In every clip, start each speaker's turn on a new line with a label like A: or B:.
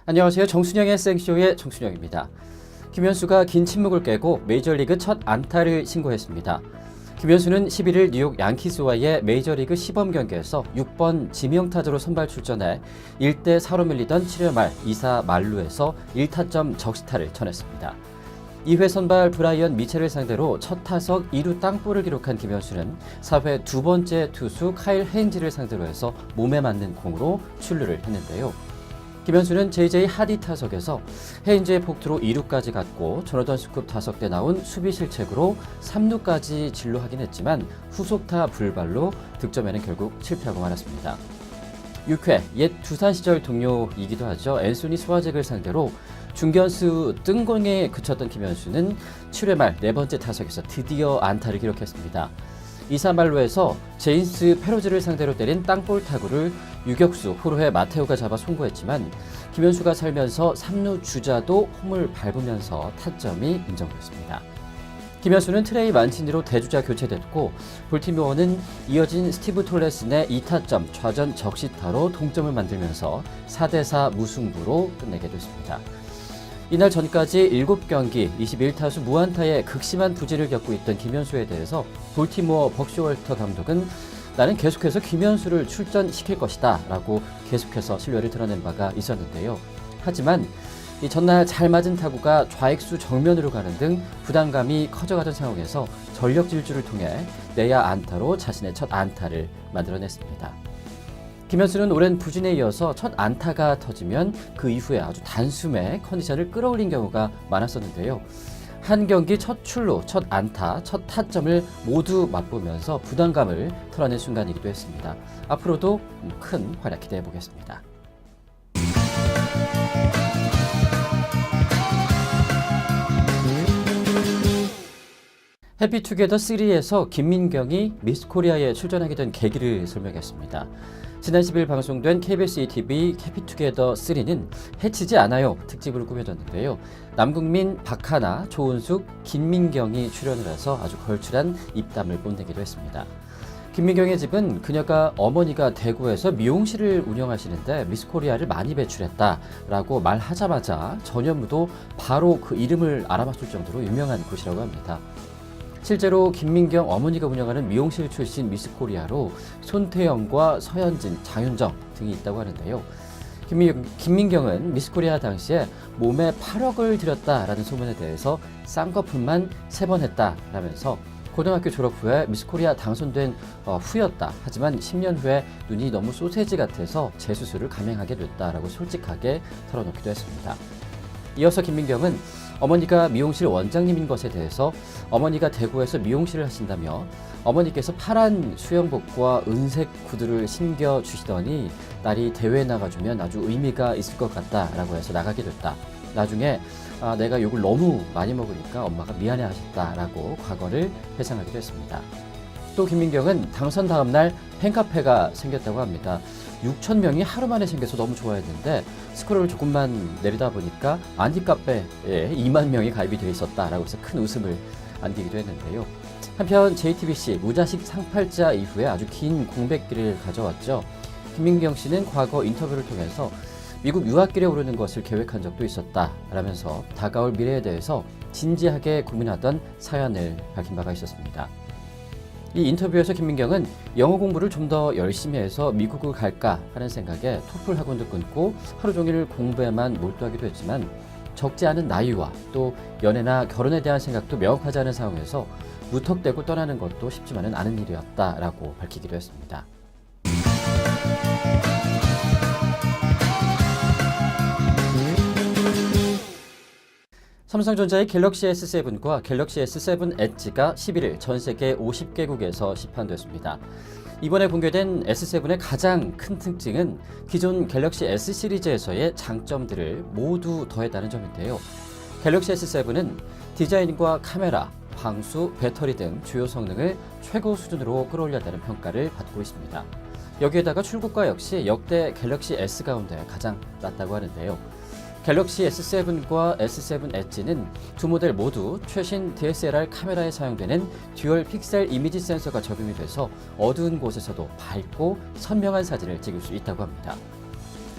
A: 안녕하세요. 정순영의 생쇼의 정순영입니다. 김현수가 긴 침묵을 깨고 메이저리그 첫 안타를 신고했습니다. 김현수는 11일 뉴욕 양키스와의 메이저리그 시범 경기에서 6번 지명타자로 선발 출전해 1대 4로 밀리던 7회 말 2사 만루에서 1타점 적시타를 쳐냈습니다. 2회 선발 브라이언 미첼을 상대로 첫 타석 2루 땅볼을 기록한 김현수는 4회 두 번째 투수 카일 헤인즈를 상대로 해서 몸에 맞는 공으로 출루를 했는데요. 김현수는 JJ 하디 타석에서 헤인즈의 폭투로 2루까지 갔고 조나단 스쿱 타석 때 나온 수비 실책으로 3루까지 진루하긴 했지만 후속타 불발로 득점에는 결국 실패하고 말았습니다. 6회 옛 두산 시절 동료이기도 하죠. 앤소니 스와잭을 상대로 중견수 뜬공에 그쳤던 김현수는 7회 말 네 번째 타석에서 드디어 안타를 기록했습니다. 2사 만루에서 제임스 페로즈를 상대로 때린 땅볼 타구를 유격수 호르헤 마테오가 잡아 송구했지만 김현수가 살면서 3루 주자도 홈을 밟으면서 타점이 인정됐습니다. 김현수는 트레이 만치니로 대주자 교체됐고 볼티모어는 이어진 스티브 톨레슨의 2타점 좌전 적시타로 동점을 만들면서 4대4 무승부로 끝내게 됐습니다. 이날 전까지 7경기 21타수 무안타의 극심한 부진을 겪고 있던 김현수에 대해서 볼티모어 벅쇼월터 감독은 나는 계속해서 김현수를 출전시킬 것이다 라고 계속해서 신뢰를 드러낸 바가 있었는데요. 하지만 이 전날 잘 맞은 타구가 좌익수 정면으로 가는 등 부담감이 커져가던 상황에서 전력 질주를 통해 내야 안타로 자신의 첫 안타를 만들어냈습니다. 김현수는 오랜 부진에 이어서 첫 안타가 터지면 그 이후에 아주 단숨에 컨디션을 끌어올린 경우가 많았었는데요. 한 경기 첫 출루, 첫 안타, 첫 타점을 모두 맛보면서 부담감을 털어낸 순간이기도 했습니다. 앞으로도 큰 활약 기대해 보겠습니다. 해피투게더 3에서 김민경이 미스코리아에 출전하게 된 계기를 설명했습니다. 지난 10일 방송된 KBS ETV 해피투게더 3는 해치지 않아요 특집으로 꾸며졌는데요. 남궁민, 박하나, 조은숙, 김민경이 출연을 해서 아주 걸출한 입담을 뽐내기도 했습니다. 김민경의 집은 그녀가 어머니가 대구에서 미용실을 운영하시는데 미스코리아를 많이 배출했다라고 말하자마자 전현무도 바로 그 이름을 알아맞힐 정도로 유명한 곳이라고 합니다. 실제로 김민경 어머니가 운영하는 미용실 출신 미스코리아로 손태영과 서현진, 장윤정 등이 있다고 하는데요. 김민경은 미스코리아 당시에 몸에 8억을 들였다라는 소문에 대해서 쌍꺼풀만 3번 했다라면서 고등학교 졸업 후에 미스코리아 당선된 후였다. 하지만 10년 후에 눈이 너무 소세지 같아서 재수술을 감행하게 됐다라고 솔직하게 털어놓기도 했습니다. 이어서 김민경은 어머니가 미용실 원장님인 것에 대해서 어머니가 대구에서 미용실을 하신다며 어머니께서 파란 수영복과 은색 구두를 신겨주시더니 딸이 대회에 나가주면 아주 의미가 있을 것 같다라고 해서 나가게 됐다. 나중에 내가 욕을 너무 많이 먹으니까 엄마가 미안해 하셨다라고 과거를 회상하기도 했습니다. 또 김민경은 당선 다음 날 팬카페가 생겼다고 합니다. 6천 명이 하루 만에 생겨서 너무 좋아했는데 스크롤을 조금만 내리다 보니까 안티카페에 2만 명이 가입이 되어 있었다라고 해서 큰 웃음을 안기기도 했는데요. 한편 JTBC 무자식 상팔자 이후에 아주 긴 공백기를 가져왔죠. 김민경 씨는 과거 인터뷰를 통해서 미국 유학길에 오르는 것을 계획한 적도 있었다라면서 다가올 미래에 대해서 진지하게 고민하던 사연을 밝힌 바가 있었습니다. 이 인터뷰에서 김민경은 영어 공부를 좀 더 열심히 해서 미국을 갈까 하는 생각에 토플 학원도 끊고 하루 종일 공부에만 몰두하기도 했지만 적지 않은 나이와 또 연애나 결혼에 대한 생각도 명확하지 않은 상황에서 무턱대고 떠나는 것도 쉽지만은 않은 일이었다라고 밝히기도 했습니다. 삼성전자의 갤럭시 S7과 갤럭시 S7 엣지가 11일 전 세계 50개국에서 시판됐습니다. 이번에 공개된 S7의 가장 큰 특징은 기존 갤럭시 S 시리즈에서의 장점들을 모두 더했다는 점인데요. 갤럭시 S7은 디자인과 카메라, 방수, 배터리 등 주요 성능을 최고 수준으로 끌어올렸다는 평가를 받고 있습니다. 여기에다가 출고가 역시 역대 갤럭시 S 가운데 가장 낮다고 하는데요. 갤럭시 S7과 S7 엣지는 두 모델 모두 최신 DSLR 카메라에 사용되는 듀얼 픽셀 이미지 센서가 적용이 돼서 어두운 곳에서도 밝고 선명한 사진을 찍을 수 있다고 합니다.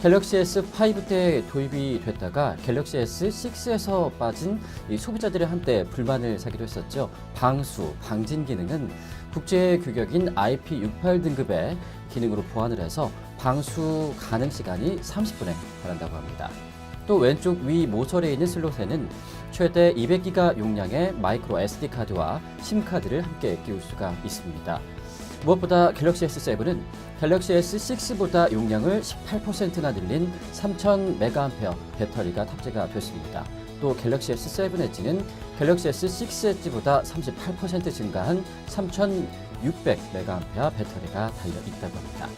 A: 갤럭시 S5 때 도입이 됐다가 갤럭시 S6에서 빠진 이 소비자들의 한때 불만을 사기도 했었죠. 방수, 방진 기능은 국제 규격인 IP68 등급의 기능으로 보완을 해서 방수 가능 시간이 30분에 달한다고 합니다. 또 왼쪽 위 모서리에 있는 슬롯에는 최대 200기가 용량의 마이크로 SD카드와 심카드를 함께 끼울 수가 있습니다. 무엇보다 갤럭시 S7은 갤럭시 S6보다 용량을 18%나 늘린 3000mAh 배터리가 탑재가 됐습니다. 또 갤럭시 S7 엣지는 갤럭시 S6 엣지보다 38% 증가한 3600mAh 배터리가 달려있다고 합니다.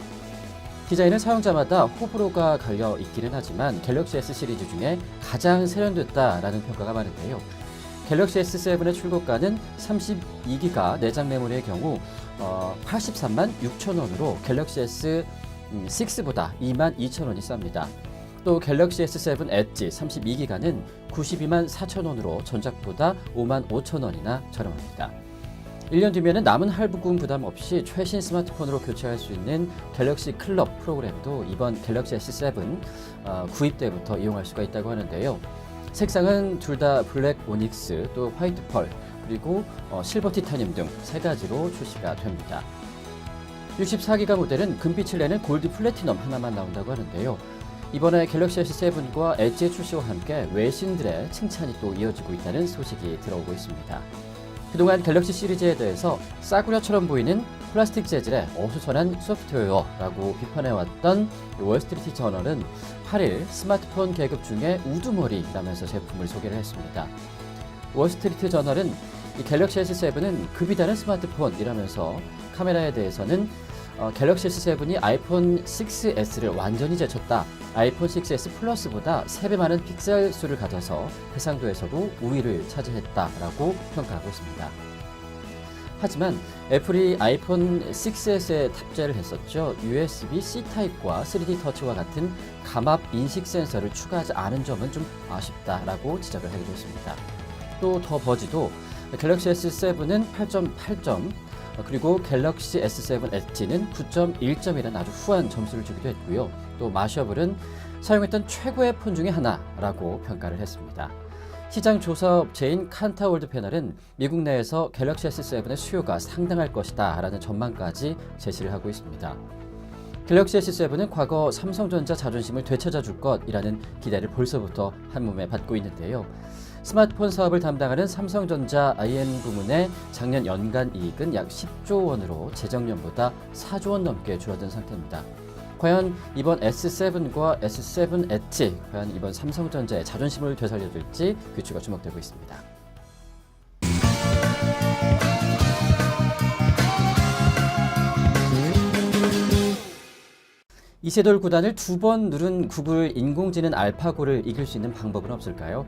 A: 디자인은 사용자마다 호불호가 갈려 있기는 하지만 갤럭시 S 시리즈 중에 가장 세련됐다라는 평가가 많은데요. 갤럭시 S7의 출고가는 32기가 내장 메모리의 경우 83만 6천 원으로 갤럭시 S6보다 2만 2천 원이 쌉니다. 또 갤럭시 S7 엣지 32기가는 92만 4천 원으로 전작보다 5만 5천 원이나 저렴합니다. 1년 뒤면은 남은 할부금 부담 없이 최신 스마트폰으로 교체할 수 있는 갤럭시 클럽 프로그램도 이번 갤럭시 S7 구입 때부터 이용할 수가 있다고 하는데요. 색상은 둘 다 블랙 오닉스, 또 화이트 펄, 그리고 실버 티타늄 등 세 가지로 출시가 됩니다. 64기가 모델은 금빛을 내는 골드 플래티넘 하나만 나온다고 하는데요. 이번에 갤럭시 S7과 엣지의 출시와 함께 외신들의 칭찬이 또 이어지고 있다는 소식이 들어오고 있습니다. 그동안 갤럭시 시리즈에 대해서 싸구려처럼 보이는 플라스틱 재질의 어수선한 소프트웨어라고 비판해왔던 월스트리트 저널은 8일 스마트폰 계급 중에 우두머리라면서 제품을 소개를 했습니다. 월스트리트 저널은 이 갤럭시 S7은 급이 다른 스마트폰이라면서 카메라에 대해서는 갤럭시 S7이 아이폰 6S를 완전히 제쳤다. 아이폰 6S 플러스보다 3배 많은 픽셀 수를 가져서 해상도에서도 우위를 차지했다라고 평가하고 있습니다. 하지만 애플이 아이폰 6S에 탑재를 했었죠. USB-C 타입과 3D 터치와 같은 감압 인식 센서를 추가하지 않은 점은 좀 아쉽다라고 지적을 하기도 했습니다. 또 더 버지도 갤럭시 S7은 8.8점, 그리고 갤럭시 S7 엣지는 9.1점이라는 아주 후한 점수를 주기도 했고요. 또 마셔블은 사용했던 최고의 폰 중에 하나라고 평가를 했습니다. 시장 조사 업체인 칸타월드 패널은 미국 내에서 갤럭시 S7의 수요가 상당할 것이다 라는 전망까지 제시를 하고 있습니다. 갤럭시 S7은 과거 삼성전자 자존심을 되찾아 줄 것이라는 기대를 벌써부터 한몸에 받고 있는데요. 스마트폰 사업을 담당하는 삼성전자 IM 부문의 작년 연간 이익은 약 10조 원으로 재작년보다 4조 원 넘게 줄어든 상태입니다. 과연 이번 S7과 S7 엣지, 과연 이번 삼성전자의 자존심을 되살려줄지 귀추가 주목되고 있습니다. 이세돌 구단을 2번 누른 구글 인공지능 알파고를 이길 수 있는 방법은 없을까요?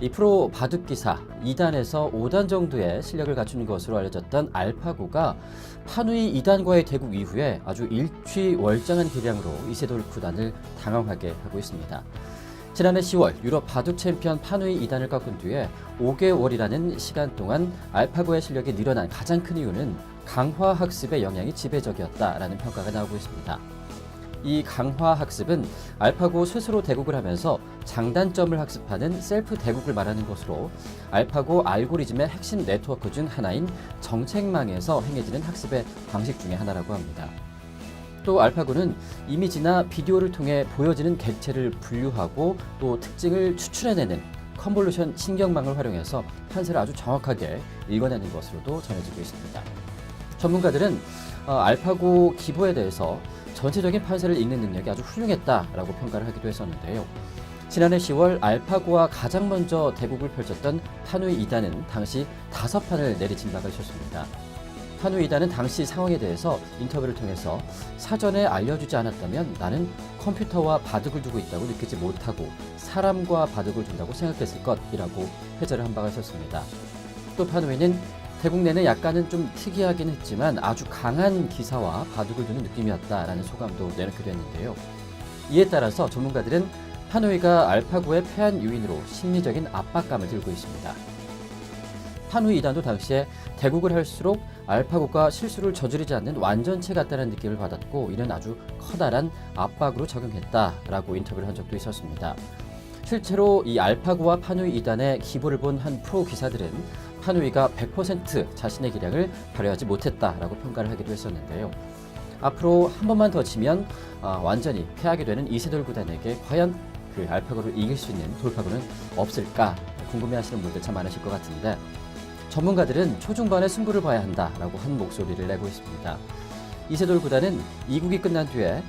A: 이 프로 바둑기사 2단에서 5단 정도의 실력을 갖춘 것으로 알려졌던 알파고가 판후이 2단과의 대국 이후에 아주 일취월장한 기량으로 이세돌 구단을 당황하게 하고 있습니다. 지난해 10월 유럽 바둑 챔피언 판후이 2단을 꺾은 뒤에 5개월이라는 시간 동안 알파고의 실력이 늘어난 가장 큰 이유는 강화 학습의 영향이 지배적이었다라는 평가가 나오고 있습니다. 이 강화 학습은 알파고 스스로 대국을 하면서 장단점을 학습하는 셀프 대국을 말하는 것으로 알파고 알고리즘의 핵심 네트워크 중 하나인 정책망에서 행해지는 학습의 방식 중에 하나라고 합니다. 또 알파고는 이미지나 비디오를 통해 보여지는 객체를 분류하고 또 특징을 추출해내는 컨볼루션 신경망을 활용해서 판세를 아주 정확하게 읽어내는 것으로도 전해지고 있습니다. 전문가들은 알파고 기보에 대해서 전체적인 판세를 읽는 능력이 아주 훌륭했다라고 평가를 하기도 했었는데요. 지난해 10월 알파고와 가장 먼저 대국을 펼쳤던 판후이 2단은 당시 5판을 내리친 바가 있었습니다. 판후이 2단은 당시 상황에 대해서 인터뷰를 통해서 사전에 알려주지 않았다면 나는 컴퓨터와 바둑을 두고 있다고 느끼지 못하고 사람과 바둑을 둔다고 생각했을 것이라고 회자를 한 바가 있었습니다. 또 판후이는 대국 내는 약간은 좀 특이하긴 했지만 아주 강한 기사와 바둑을 두는 느낌이었다라는 소감도 내놓기도 했는데요. 이에 따라서 전문가들은 판후이가 알파고에 패한 요인으로 심리적인 압박감을 들고 있습니다. 판후이 2단도 당시에 대국을 할수록 알파고가 실수를 저지르지 않는 완전체 같다는 느낌을 받았고 이는 아주 커다란 압박으로 작용했다라고 인터뷰를 한 적도 있었습니다. 실제로 이 알파고와 판후이 2단의 기보를 본 한 프로 기사들은 판후이가 100% 자신의 기량을 발휘하지 못했다라고 평가를 하기도 했었는데요. 앞으로 한 번만 더 치면 완전히 패하게 되는 이세돌 구단에게 과연 그 알파고를 이길 수 있는 돌파구는 없을까 궁금해하시는 분들 참 많으실 것 같은데 전문가들은 초중반에 승부를 봐야 한다라고 한 목소리를 내고 있습니다. 이세돌 구단은 2국이 끝난 뒤에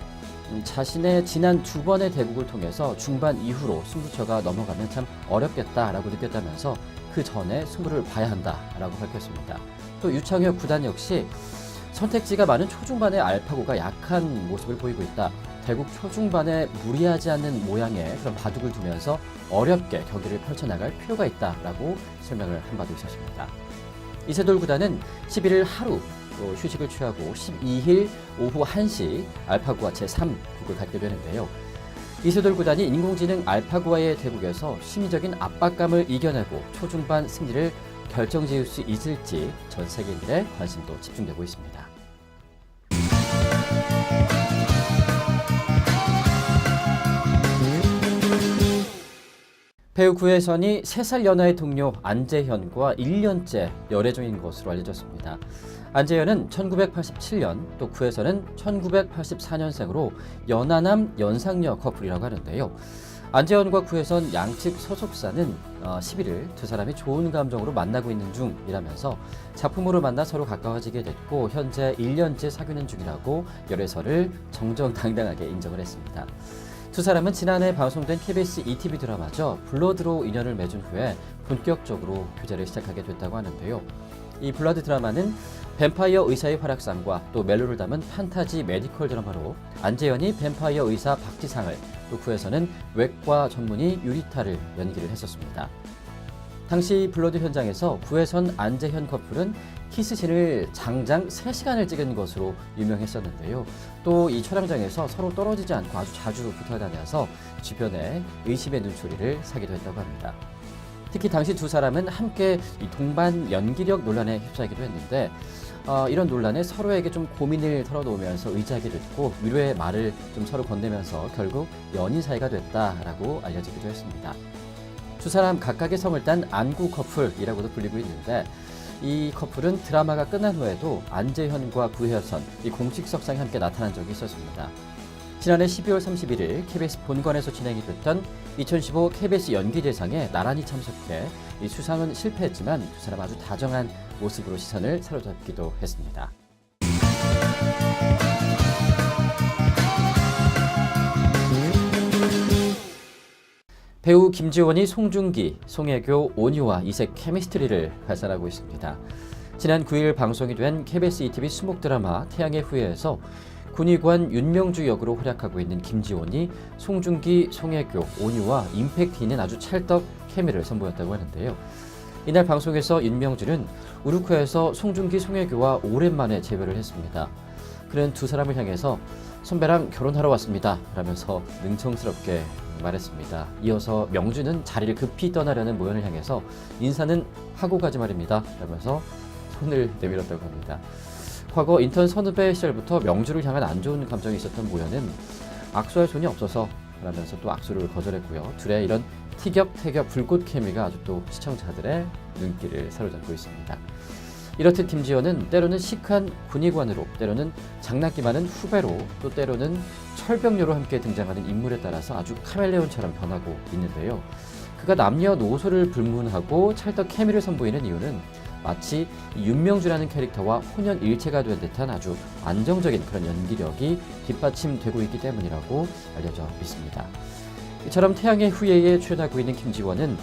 A: 자신의 지난 2번의 대국을 통해서 중반 이후로 승부처가 넘어가면 참 어렵겠다라고 느꼈다면서 그 전에 승부를 봐야 한다라고 밝혔습니다. 또 유창혁 구단 역시 선택지가 많은 초중반의 알파고가 약한 모습을 보이고 있다. 대국 초중반에 무리하지 않는 모양의 그런 바둑을 두면서 어렵게 경기를 펼쳐나갈 필요가 있다라고 설명을 한 바도 있었습니다. 이세돌 구단은 11일 하루 휴식을 취하고 12일 오후 1시 알파고와 제3국을 갖게 되는데요. 이세돌 구단이 인공지능 알파고와의 대국에서 심리적인 압박감을 이겨내고 초중반 승리를 결정지을 수 있을지 전 세계인들의 관심도 집중되고 있습니다. 배우 구혜선이 3살 연하의 동료 안재현과 1년째 열애 중인 것으로 알려졌습니다. 안재현은 1987년, 또 구혜선은 1984년생으로 연하남 연상녀 커플이라고 하는데요. 안재현과 구혜선 양측 소속사는 11일 두 사람이 좋은 감정으로 만나고 있는 중이라면서 작품으로 만나 서로 가까워지게 됐고 현재 1년째 사귀는 중이라고 열애설을 정정당당하게 인정을 했습니다. 두 사람은 지난해 방송된 KBS ETV 드라마죠. 블러드로 인연을 맺은 후에 본격적으로 교제를 시작하게 됐다고 하는데요. 이 블러드 드라마는 뱀파이어 의사의 활약상과 또 멜로를 담은 판타지 메디컬 드라마로 안재현이 뱀파이어 의사 박지상을, 또 구혜선은 외과 전문의 유리타를 연기를 했었습니다. 당시 블러드 현장에서 구혜선 안재현 커플은 키스신을 장장 3시간을 찍은 것으로 유명했었는데요. 또 이 촬영장에서 서로 떨어지지 않고 아주 자주 붙어 다녀서 주변에 의심의 눈초리를 사기도 했다고 합니다. 특히 당시 두 사람은 함께 이 동반 연기력 논란에 휩싸이기도 했는데 이런 논란에 서로에게 좀 고민을 털어놓으면서 의지하게 됐고 위로의 말을 좀 서로 건네면서 결국 연인 사이가 됐다라고 알려지기도 했습니다. 두 사람 각각의 성을 딴 안구 커플이라고도 불리고 있는데 이 커플은 드라마가 끝난 후에도 안재현과 구혜선 이 공식석상에 함께 나타난 적이 있었습니다. 지난해 12월 31일 KBS 본관에서 진행이 됐던 2015 KBS 연기대상에 나란히 참석해 이 수상은 실패했지만 두 사람 아주 다정한 모습으로 시선을 사로잡기도 했습니다. 배우 김지원이 송중기, 송혜교, 온유와 이색 케미스트리를 발산하고 있습니다. 지난 9일 방송이 된 KBS ETV 수목 드라마 태양의 후예에서 군의관 윤명주 역으로 활약하고 있는 김지원이 송중기, 송혜교, 온유와 임팩트 있는 아주 찰떡 케미를 선보였다고 하는데요. 이날 방송에서 윤명주는 우르크에서 송중기, 송혜교와 오랜만에 재회를 했습니다. 그는 두 사람을 향해서 선배랑 결혼하러 왔습니다 라면서 능청스럽게 말했습니다. 이어서 명주는 자리를 급히 떠나려는 모연을 향해서 인사는 하고 가지 말입니다 라면서 손을 내밀었다고 합니다. 과거 인턴 선후배 시절부터 명주를 향한 안 좋은 감정이 있었던 모연은 악수할 손이 없어서 라면서 또 악수를 거절했고요. 둘의 이런 티격태격 불꽃 케미가 아주 또 시청자들의 눈길을 사로잡고 있습니다. 이렇듯 김지연은 때로는 시크한 군의관으로, 때로는 장난기 많은 후배로, 또 때로는 철벽녀로 함께 등장하는 인물에 따라서 아주 카멜레온처럼 변하고 있는데요. 그가 남녀노소를 불문하고 찰떡 케미를 선보이는 이유는 마치 윤명주라는 캐릭터와 혼연일체가 된 듯한 아주 안정적인 그런 연기력이 뒷받침되고 있기 때문이라고 알려져 있습니다. 이처럼 태양의 후예에 출연하고 있는 김지원은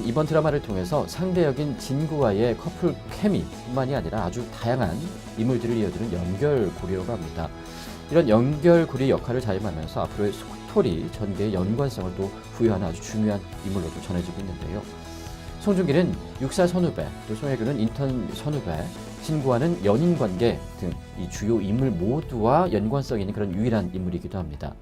A: 이번 드라마를 통해서 상대 역인 진구와의 커플 케미뿐만이 아니라 아주 다양한 인물들을 이어주는 연결고리라고 합니다. 이런 연결고리 역할을 자임하면서 앞으로의 스토리 전개의 연관성을 또 부여하는 아주 중요한 인물로도 전해지고 있는데요. 송중기는 육사 선후배, 또 송혜교는 인턴 선후배, 진구와는 연인관계 등 이 주요 인물 모두와 연관성 있는 그런 유일한 인물이기도 합니다.